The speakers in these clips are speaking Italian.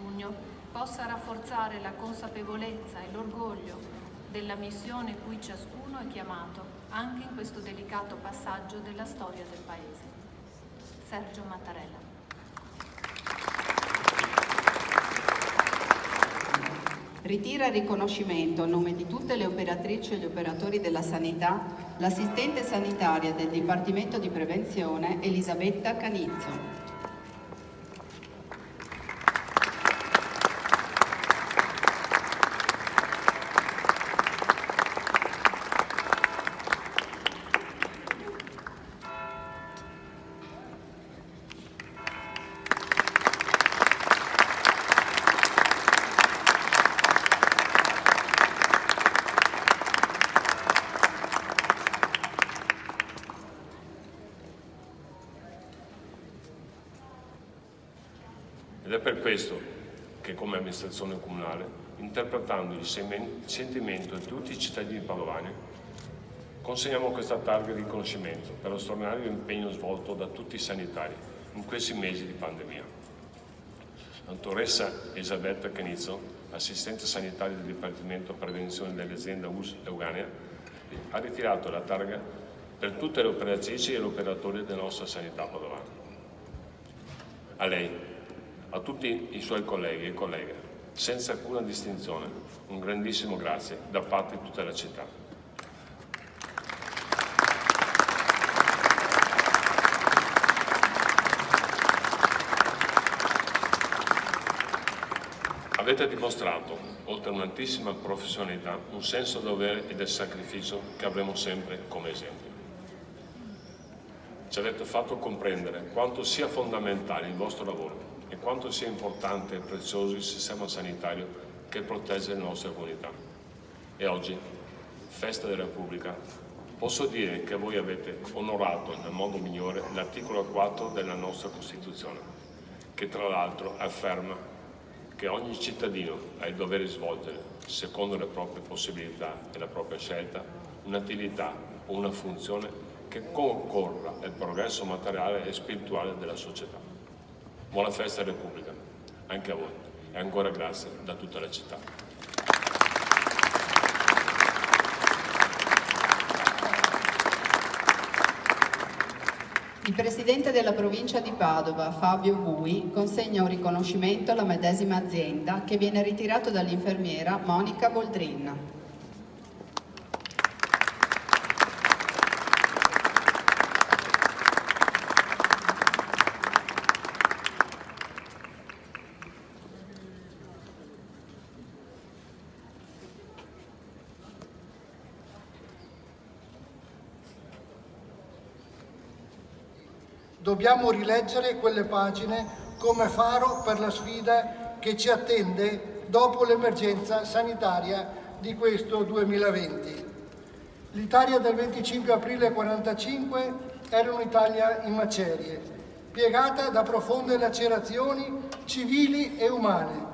giugno possa rafforzare la consapevolezza e l'orgoglio della missione cui ciascuno è chiamato anche in questo delicato passaggio della storia del Paese. Sergio Mattarella. Ritira il riconoscimento a nome di tutte le operatrici e gli operatori della sanità l'assistente sanitaria del Dipartimento di Prevenzione Elisabetta Canizzo. Ed è per questo che come amministrazione comunale, interpretando il sentimento di tutti i cittadini padovani, consegniamo questa targa di riconoscimento per lo straordinario impegno svolto da tutti i sanitari in questi mesi di pandemia. La dottoressa Elisabetta Canizzo, assistente sanitaria del Dipartimento Prevenzione dell'azienda US Euganea, ha ritirato la targa per tutte le operatrici e gli operatori della nostra sanità padovana. A lei, a tutti i suoi colleghi e colleghe, senza alcuna distinzione, un grandissimo grazie da parte di tutta la città. Avete dimostrato, oltre a un'altissima professionalità, un senso del dovere e del sacrificio che avremo sempre come esempio. Ci avete fatto comprendere quanto sia fondamentale il vostro lavoro e quanto sia importante e prezioso il sistema sanitario che protegge le nostre comunità. E oggi, festa della Repubblica, posso dire che voi avete onorato nel modo migliore l'articolo 4 della nostra Costituzione, che tra l'altro afferma che ogni cittadino ha il dovere di svolgere, secondo le proprie possibilità e la propria scelta, un'attività o una funzione che concorra al progresso materiale e spirituale della società. Buona festa Repubblica, anche a voi, e ancora grazie da tutta la città. Il Presidente della Provincia di Padova, Fabio Bui, consegna un riconoscimento alla medesima azienda che viene ritirato dall'infermiera Monica Boldrin. Dobbiamo rileggere quelle pagine come faro per la sfida che ci attende dopo l'emergenza sanitaria di questo 2020. L'Italia del 25 aprile 1945 era un'Italia in macerie, piegata da profonde lacerazioni civili e umane.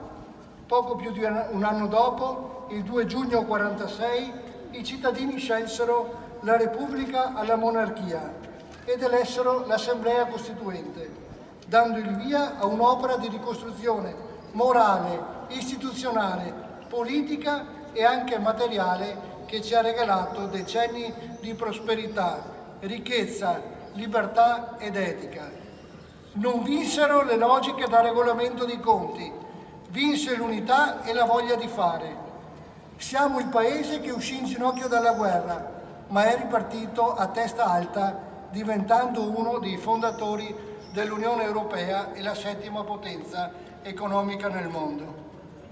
Poco più di un anno dopo, il 2 giugno 1946, i cittadini scelsero la Repubblica alla monarchia ed elessero l'Assemblea Costituente, dando il via a un'opera di ricostruzione morale, istituzionale, politica e anche materiale che ci ha regalato decenni di prosperità, ricchezza, libertà ed etica. Non vinsero le logiche da regolamento di conti, vinse l'unità e la voglia di fare. Siamo il paese che uscì in ginocchio dalla guerra, ma è ripartito a testa alta, diventando uno dei fondatori dell'Unione Europea e la settima potenza economica nel mondo.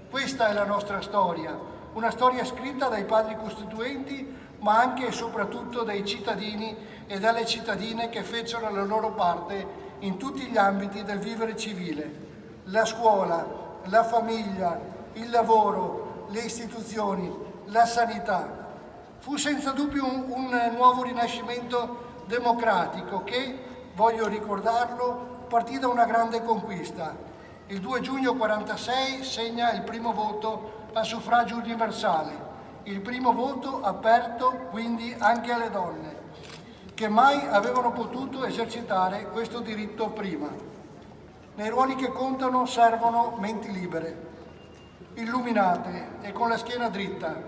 Questa è la nostra storia, una storia scritta dai padri costituenti, ma anche e soprattutto dai cittadini e dalle cittadine che fecero la loro parte in tutti gli ambiti del vivere civile: la scuola, la famiglia, il lavoro, le istituzioni, la sanità. Fu senza dubbio un nuovo rinascimento democratico che, voglio ricordarlo, partì da una grande conquista. Il 2 giugno 1946 segna il primo voto a suffragio universale, il primo voto aperto quindi anche alle donne, che mai avevano potuto esercitare questo diritto prima. Nei ruoli che contano servono menti libere, illuminate e con la schiena dritta,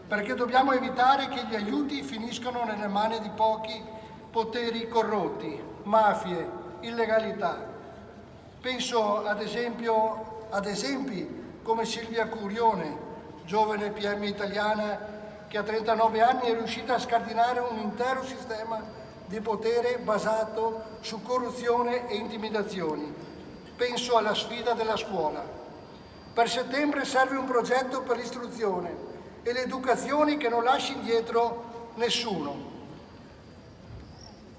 perché dobbiamo evitare che gli aiuti finiscano nelle mani di pochi poteri corrotti, mafie, illegalità. Penso ad esempi come Silvia Curione, giovane PM italiana che a 39 anni è riuscita a scardinare un intero sistema di potere basato su corruzione e intimidazioni. Penso alla sfida della scuola. Per settembre serve un progetto per l'istruzione e l'educazione che non lasci indietro nessuno,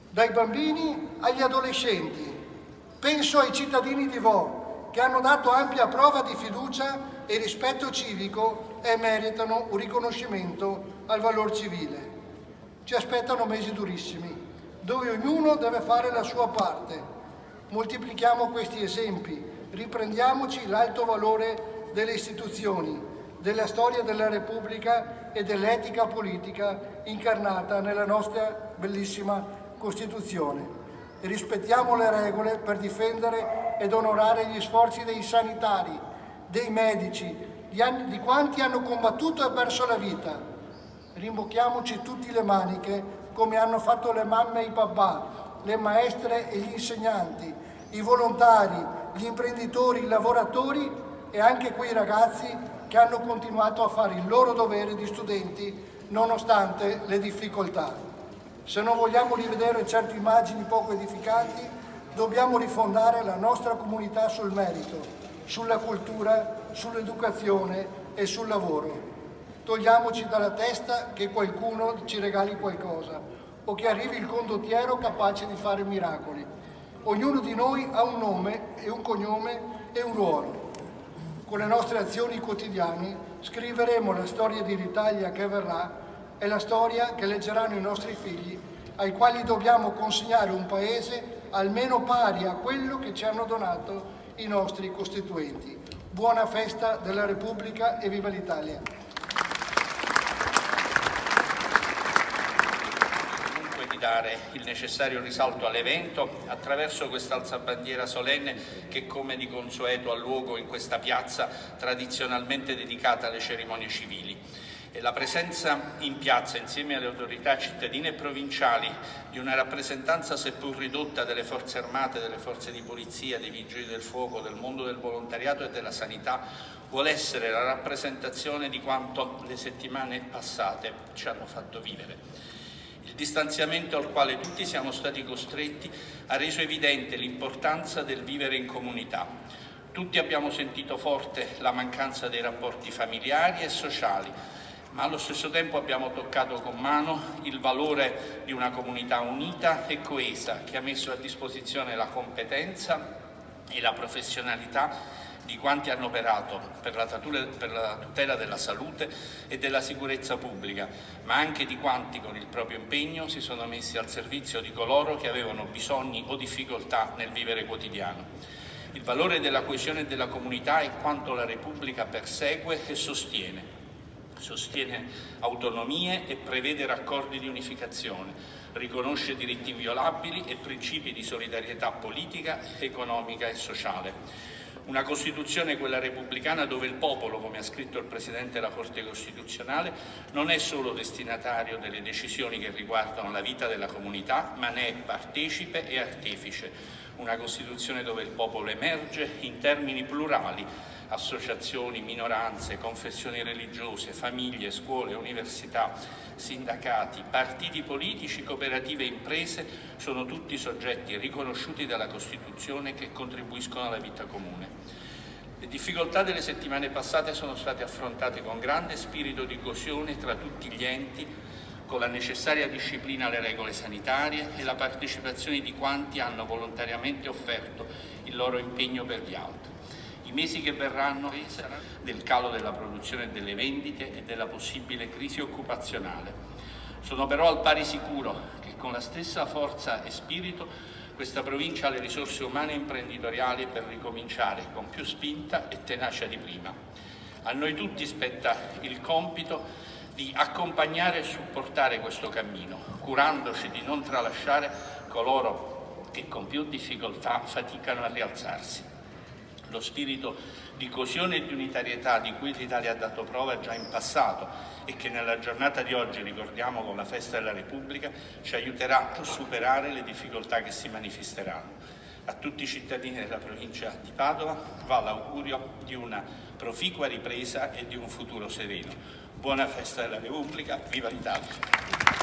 dai bambini agli adolescenti. Penso ai cittadini di Vo, che hanno dato ampia prova di fiducia e rispetto civico e meritano un riconoscimento al valor civile. Ci aspettano mesi durissimi, dove ognuno deve fare la sua parte. Moltiplichiamo questi esempi, riprendiamoci l'alto valore delle istituzioni, della storia della Repubblica e dell'etica politica incarnata nella nostra bellissima Costituzione. E rispettiamo le regole per difendere ed onorare gli sforzi dei sanitari, dei medici, di quanti hanno combattuto e perso la vita. Rimbocchiamoci tutti le maniche come hanno fatto le mamme e i papà, le maestre e gli insegnanti, i volontari, gli imprenditori, i lavoratori e anche quei ragazzi che hanno continuato a fare il loro dovere di studenti nonostante le difficoltà. Se non vogliamo rivedere certe immagini poco edificanti, dobbiamo rifondare la nostra comunità sul merito, sulla cultura, sull'educazione e sul lavoro. Togliamoci dalla testa che qualcuno ci regali qualcosa o che arrivi il condottiero capace di fare miracoli. Ognuno di noi ha un nome e un cognome e un ruolo. Con le nostre azioni quotidiane scriveremo la storia dell'Italia che verrà e la storia che leggeranno i nostri figli, ai quali dobbiamo consegnare un paese almeno pari a quello che ci hanno donato i nostri costituenti. Buona festa della Repubblica e viva l'Italia! Comunque di dare il necessario risalto all'evento attraverso questa alzabandiera solenne che, come di consueto, ha luogo in questa piazza tradizionalmente dedicata alle cerimonie civili. E la presenza in piazza insieme alle autorità cittadine e provinciali di una rappresentanza seppur ridotta delle forze armate, delle forze di polizia, dei vigili del fuoco, del mondo del volontariato e della sanità vuole essere la rappresentazione di quanto le settimane passate ci hanno fatto vivere. Il distanziamento al quale tutti siamo stati costretti ha reso evidente l'importanza del vivere in comunità. Tutti abbiamo sentito forte la mancanza dei rapporti familiari e sociali, ma allo stesso tempo abbiamo toccato con mano il valore di una comunità unita e coesa che ha messo a disposizione la competenza e la professionalità di quanti hanno operato per la tutela della salute e della sicurezza pubblica, ma anche di quanti con il proprio impegno si sono messi al servizio di coloro che avevano bisogni o difficoltà nel vivere quotidiano. Il valore della coesione e della comunità è quanto la Repubblica persegue e sostiene autonomie e prevede raccordi di unificazione, riconosce diritti inviolabili e principi di solidarietà politica, economica e sociale. Una Costituzione, quella repubblicana, dove il popolo, come ha scritto il Presidente della Corte Costituzionale, non è solo destinatario delle decisioni che riguardano la vita della comunità, ma ne è partecipe e artefice. Una Costituzione dove il popolo emerge in termini plurali, associazioni, minoranze, confessioni religiose, famiglie, scuole, università, sindacati, partiti politici, cooperative e imprese sono tutti soggetti riconosciuti dalla Costituzione che contribuiscono alla vita comune. Le difficoltà delle settimane passate sono state affrontate con grande spirito di coesione tra tutti gli enti, con la necessaria disciplina alle regole sanitarie e la partecipazione di quanti hanno volontariamente offerto il loro impegno per gli altri. I mesi che verranno saranno del calo della produzione e delle vendite e della possibile crisi occupazionale. Sono però al pari sicuro che con la stessa forza e spirito questa provincia ha le risorse umane e imprenditoriali per ricominciare con più spinta e tenacia di prima. A noi tutti spetta il compito di accompagnare e supportare questo cammino, curandoci di non tralasciare coloro che con più difficoltà faticano a rialzarsi. Lo spirito di coesione e di unitarietà di cui l'Italia ha dato prova già in passato e che nella giornata di oggi ricordiamo con la festa della Repubblica ci aiuterà a superare le difficoltà che si manifesteranno. A tutti i cittadini della provincia di Padova va l'augurio di una proficua ripresa e di un futuro sereno. Buona festa della Repubblica, viva l'Italia!